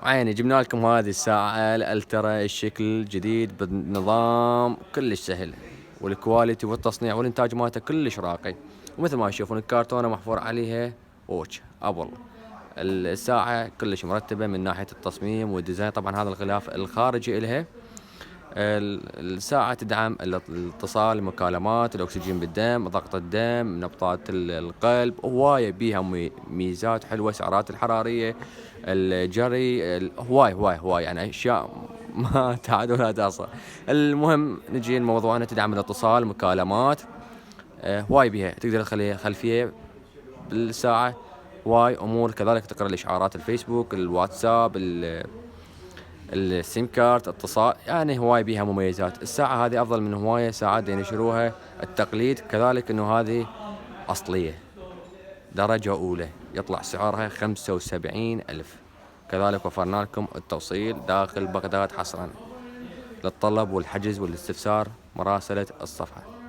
عيني جبنا لكم هذه الساعة الألترا الشكل جديد بالنظام كلش سهل، والكواليتي والتصنيع والإنتاج مالته كلش راقي. ومثل ما تشوفون الكرتونة محفور عليها ووتش أبل. الساعة كلش مرتبة من ناحية التصميم والديزاين، طبعا هذا الغلاف الخارجي إلها. الساعة تدعم الاتصال، المكالمات، الأكسجين بالدم، ضغط الدم، نبضات القلب، هواية بيها ميزات حلوة، سعرات الحرارية، الجري، هواي يعني أشياء ما تعد ولا تحصى. المهم نجي لموضوعنا، تدعم الاتصال، مكالمات، هواي بيها، تقدر تخليها خلفية بالساعة، هواي أمور. كذلك تقرأ الإشعارات، الفيسبوك، الواتساب، السيم كارت، اتصال، يعني هواي بيها مميزات. الساعة هذه أفضل من هواية ساعات ينشروها التقليد. كذلك إنه هذه أصلية درجة أولى، يطلع سعرها 75,000. كذلك وفرنا لكم التوصيل داخل بغداد حصرا. للطلب والحجز والاستفسار مراسلة الصفحة.